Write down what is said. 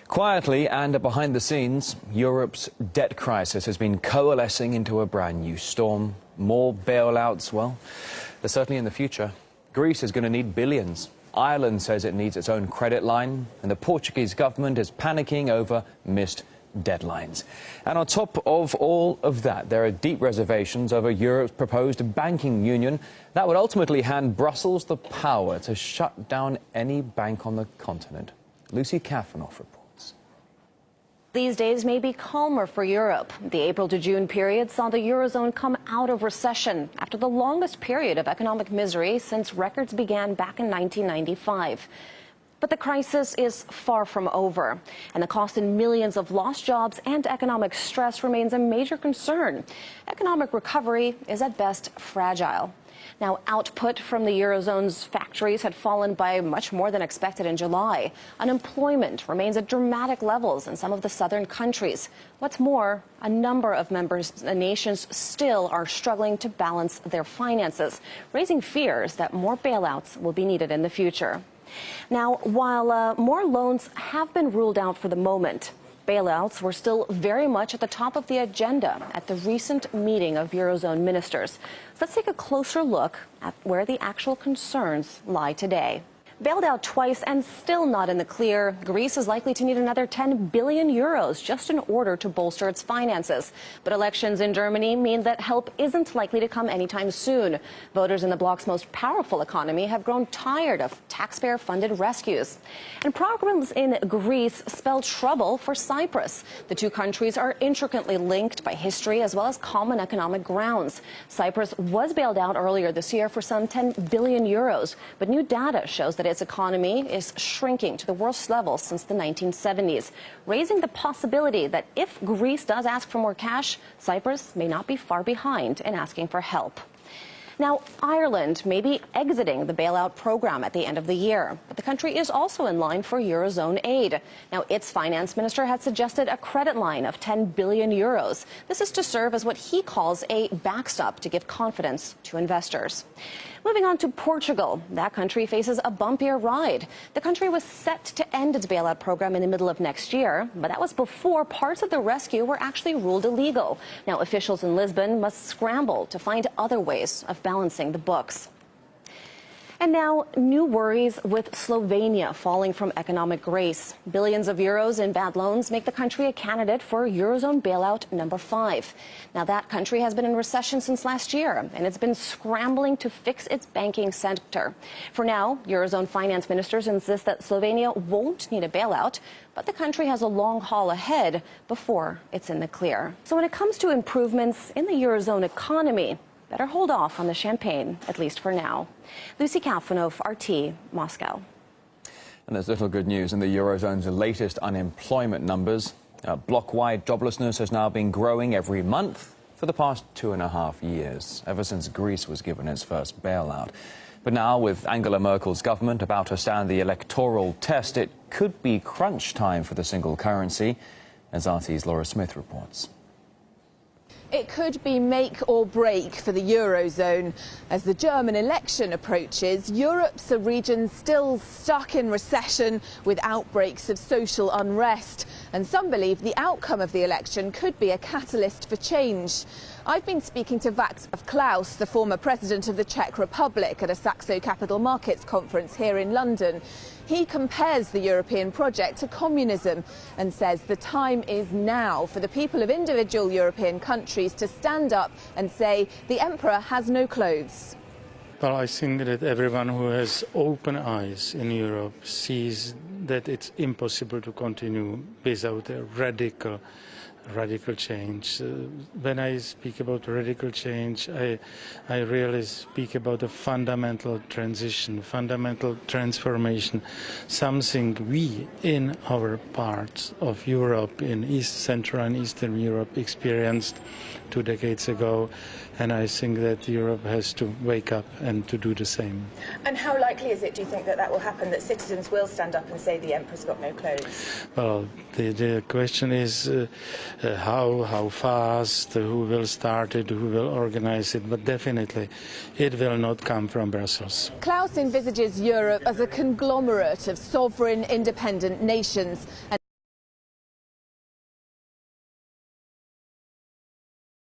Quietly and behind the scenes, Europe's debt crisis has been coalescing into a brand new storm. More bailouts, well, they're certainly in the future. Greece is going to need billions. Ireland says it needs its own credit line, and the Portuguese government is panicking over missed deadlines. And on top of all of that, there are deep reservations over Europe's proposed banking union that would ultimately hand Brussels the power to shut down any bank on the continent. Lucy Kaffanoff reports. These days may be calmer for Europe. The April to June period saw the Eurozone come out of recession after the longest period of economic misery since records began back in 1995. But the crisis is far from over, and the cost in millions of lost jobs and economic stress remains a major concern. Economic recovery is at best fragile. Now, output from the Eurozone's factories had fallen by much more than expected in July. Unemployment remains at dramatic levels in some of the southern countries. What's more, a number of nations still are struggling to balance their finances, raising fears that more bailouts will be needed in the future. Now, while more loans have been ruled out for the moment, bailouts were still very much at the top of the agenda at the recent meeting of Eurozone ministers. So let's take a closer look at where the actual concerns lie today. Bailed out twice and still not in the clear, Greece is likely to need another 10 billion euros just in order to bolster its finances. But elections in Germany mean that help isn't likely to come anytime soon. Voters in the bloc's most powerful economy have grown tired of taxpayer-funded rescues. And problems in Greece spell trouble for Cyprus. The two countries are intricately linked by history as well as common economic grounds. Cyprus was bailed out earlier this year for some 10 billion euros, but new data shows that its economy is shrinking to the worst level since the 1970s, raising the possibility that if Greece does ask for more cash, Cyprus may not be far behind in asking for help. Now, Ireland may be exiting the bailout program at the end of the year, but the country is also in line for Eurozone aid. Now, its finance minister had suggested a credit line of 10 billion euros. This is to serve as what he calls a backstop to give confidence to investors. Moving on to Portugal, that country faces a bumpier ride. The country was set to end its bailout program in the middle of next year, but that was before parts of the rescue were actually ruled illegal. Now, officials in Lisbon must scramble to find other ways of balancing the books. And now, new worries with Slovenia falling from economic grace. Billions of euros in bad loans make the country a candidate for Eurozone bailout number 5. Now, that country has been in recession since last year, and it's been scrambling to fix its banking sector. For now, Eurozone finance ministers insist that Slovenia won't need a bailout, but the country has a long haul ahead before it's in the clear. So when it comes to improvements in the Eurozone economy, better hold off on the champagne, at least for now. Lucy Kaffanoff, RT, Moscow. And there's little good news in the Eurozone's latest unemployment numbers. Bloc-wide joblessness has now been growing every month for the past 2.5 years, ever since Greece was given its first bailout. But now, with Angela Merkel's government about to stand the electoral test, it could be crunch time for the single currency, as RT's Laura Smith reports. It could be make or break for the Eurozone. As the German election approaches, Europe's a region still stuck in recession with outbreaks of social unrest. And some believe the outcome of the election could be a catalyst for change. I've been speaking to Václav Klaus, the former president of the Czech Republic, at a Saxo Capital Markets conference here in London. He compares the European project to communism and says the time is now for the people of individual European countries to stand up and say the emperor has no clothes. Well, I think that everyone who has open eyes in Europe sees that it's impossible to continue without a radical change. When I speak about radical change, I really speak about a fundamental transition, fundamental transformation, something we in our parts of Europe, in East, Central and Eastern Europe, experienced 2 decades ago. And I think that Europe has to wake up and to do the same. And how likely is it, do you think, that that will happen, that citizens will stand up and say the emperor's got no clothes? Well, the question is how fast, who will start it, who will organize it, but definitely it will not come from Brussels. Klaus envisages Europe as a conglomerate of sovereign, independent nations.